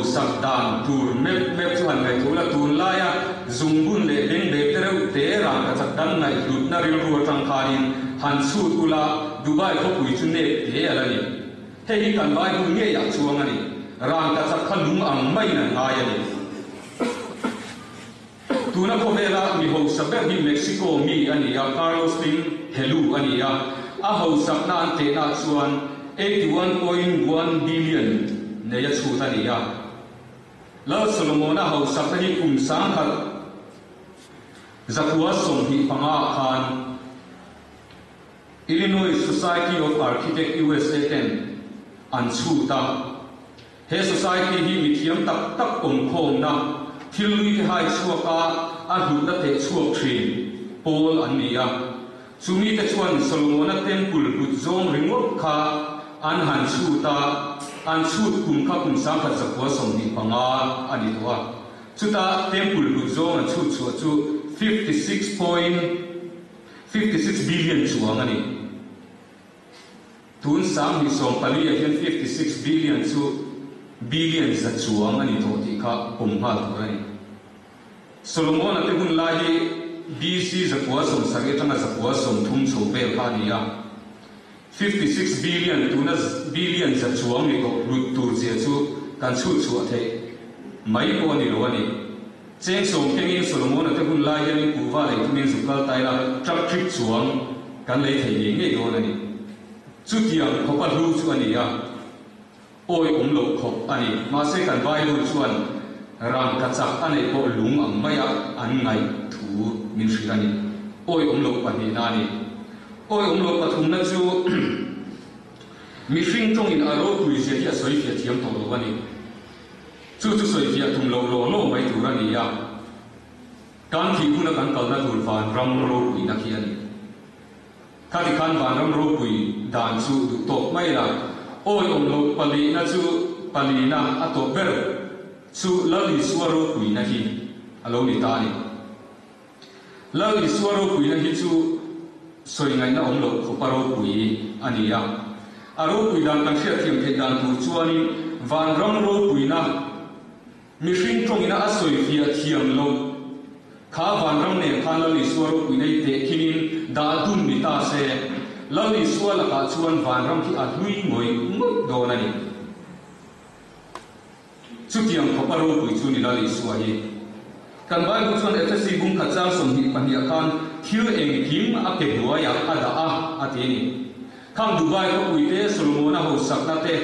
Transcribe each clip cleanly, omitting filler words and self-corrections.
sak dan tur mep chu han ngai thula tun la ya zungbun le deng de tereu te ram ka chak dan ngai lut na ril ru tang kharin han su tula dubai ko pui chu ne te ala ni he hi kan bai bu nge ya chuang ani ram ka chak khalung ang mai na ngai ani tuna ko vela mi ho sabe bi Mexico mi ani ya Carlos Slim helu ani ya a ho sak na an te na chuan 81.1 billion ne ya chu ta ni ya la Solomon a ho sak hi kum sang khat zakwa som hi panga khan Illinois Society of Architects USA 10 an chu ta he society hi mi thiam tak tak om khom na thilui ke hai chuaka a hu na te chuak thrin Paul an ni ya chumi te chuan Solomon a temple put zong ringok kha an han chu ta an chut kum kha kum sang kha zakwa som ni panga ani towa chuta temple put zong an chut chu chu 56 billion chuang ani tun sam hi som pali a 56 billion chu billion za chuang ani to ti kha kum ha thorani Solomon ate hun la hi BC zakwa som sage tanga zakwa som thum chu bel kha ni ya 56 billion tuna billion za chuang ni ko lut tur je chu kan chu chu athe mai ko ni ro ani cheng som kengin Solomon ate hun la hi ku wa le tumin zukal tai la truck trip chuang kan le thei ni nge do ani chu tiang ko pa lu chu ani ya oi lo khop ani ma se kan vai lu chuan ram ka chak ane ko lung ang maya an ngai thu min shirani oi lo pa ni na ni oi lo pa thum na chu mi hring tong in aro pui je ya soi fia thiam to lo ani chu soi fia thum lo mai tu rani ya kan thi kuna kan kal na tur van ram ro pui na ki ani khati kan van ram ro pui dan chu du to mai la oi lo pali na chu pali na ato ber chu lali swaro pui na hi alo ni ta ni lali swaro pui na hi chu soi ngai na lo khoparo pui ani ya aro pui dan kan thia thiam the dan tu chuani van ram ro pui na mi hring tong ina a soi fia thiam lo kha van ram ne kha lali swaro pui nei te khinin da dun mi ta se lali swala ka chuan van ram ki a hlui ngoi do na ni chutiang khoparo pui chu ni lali suwa hi kan bai bu chuan FSC bung kha chang som hi pahnia khan thil eng kim a ke duwa ya ada a ati ni kham dubai ko pui te Solomon ho sakna te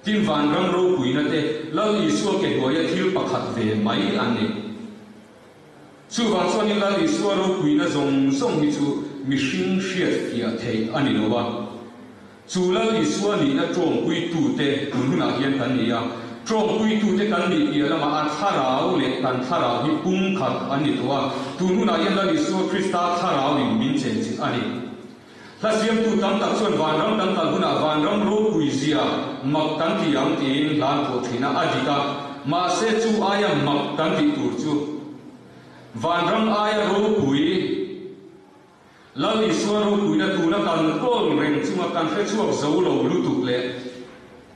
tin van ram ro pui na te lali suwa ke duwa ya thil pakhat ve mai an ni chu van chuan ni lali suwa ro pui na zong song hi chu mi hring hriat fia thei ani lo wa chu lali suwa ni na tong pui tu te tununa hian kan ni ya trong pui tu te kan ni pia lama a tharau le kan tharau hi pum khat ani towa tunu na yan la ni so Krista tharau ni min chen chi ani lasiam tu tam tak chuan van ram tam tal huna van ram ro pui zia mak tan ti ang tin lan tho thina adita ma se chu aya mak tan ti tur chu van ram aya ro pui lali so ro pui na tu na kan kol reng chu ma kan fe chuak zo lo lu tu le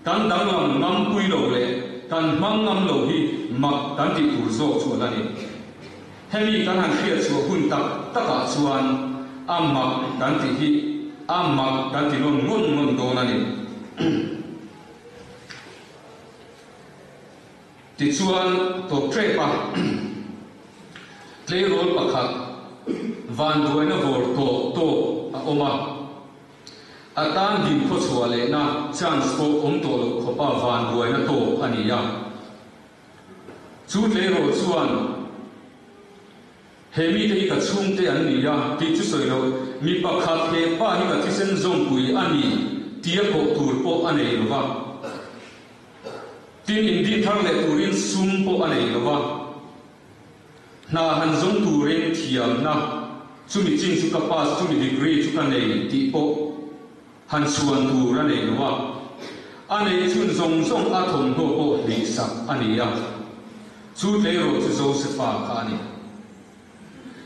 kan dang lam ngam pui lo le kan mang ngam lo hi mak kan ti tur zo chu la ni hemi kan han khia chu hun tak taka chuan amak kan ti hi amak kan ti non ngon do na ni ti chuan to trepa tle rol pakhat van duaina vor to a oma atan din kho chhuale na chance ko to lo khopa van buai na to ani ya chu le ro chuan hemi te ka chung te an ni ya ti chu soi lo mi pakhat he pa hi ka ti sen zong pui ani tia ko tur po anei lo wa tin in di thang le turin sum po anei lo wa na han zong turin thiam na chu mi ching chu ka pass chu mi degree chu ka nei ti po han suan tu ra nei wa anei chun zong a thom ho po li sak ani ya chu le ro chu Joseph ka ani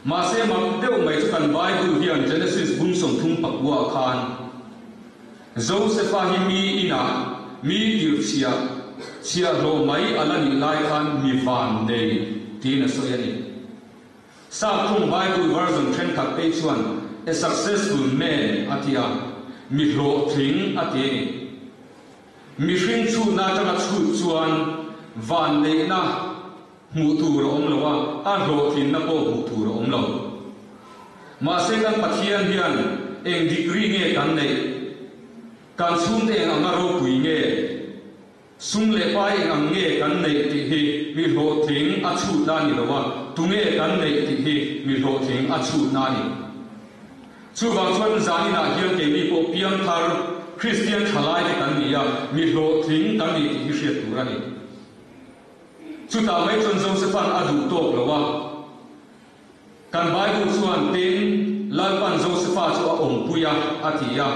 ma se mak deu mai chu kan Bible hian Genesis bung som thum pakwa khan Joseph hi mi ina mi dir chia chia ro mai alani lai khan mi van nei tin so yani sa thung Bible version then khat pe chuan a successful man atia mi ro thing ati mi hring chu na tanga chu chuan van nei na mu tu ro om lowa a ro thin na po mu tu ro om lo ma se kan pathian hian eng degree nge kan nei kan sum te anga ro pui nge sum le pai ang nge kan nei ti hi mi ro thing a chu da ni lowa tu nge kan nei ti hi mi ro thing a chu na ni chu wang chuan zani na hian ke mi po piang thar Christian thalai te kan ni ya mi ro thing kan ni ti hi hriat tur ani chu ta mai chon Josephan adu tok lowa kan Bible chuan ten lalpan Josepha chu a ong puya atia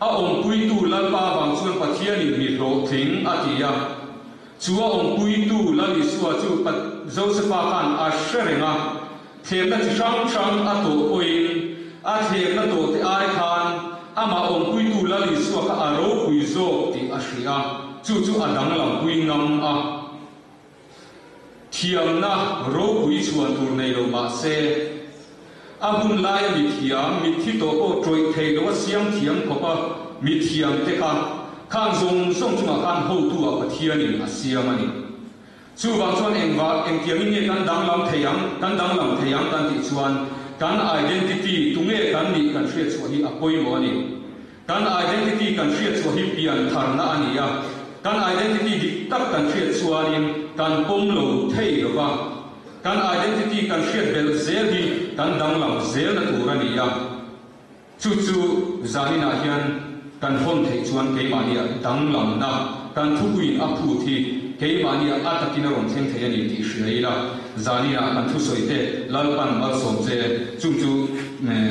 a ong pui tu lalpa wang chuan pathian ni mi ro thing atia chu a ong pui tu lali suwa chu pat Josepha khan a shrenga them na chi sang a to oin a them na to te ai khan ama ong pui tu lali suwa ka aro pui zo ti a hria chu adang lam pui ngam a thiam na ro pui chuan tur nei ro ma se abun lai mi thiam mi thi to ko troi thei lo siam thiam ko pa mi thiam te kha khang zong song chuma kan ho tu a pathian in a siam ani chu wang chuan eng tiang ni kan dang lam theiang kan ti chuan kan identity tunge kan ni kan hriat chu hi apoi mo ani kan identity kan hriat chu hi pian thar na ani ya kan identity dik tak kan hriat chuanin kan pom lo thei lo wa kan identity kan hriat bel zel hi kan dang lam zel na tur ani ya chu zanina hian kan hon thei chuan ke mania dang lam na kan thupui a phu thi ke mania atakina ron theng thei ani ti hriaila zanina kan thu soite lalpan mal som che chu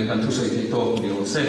kan thu soite to dio se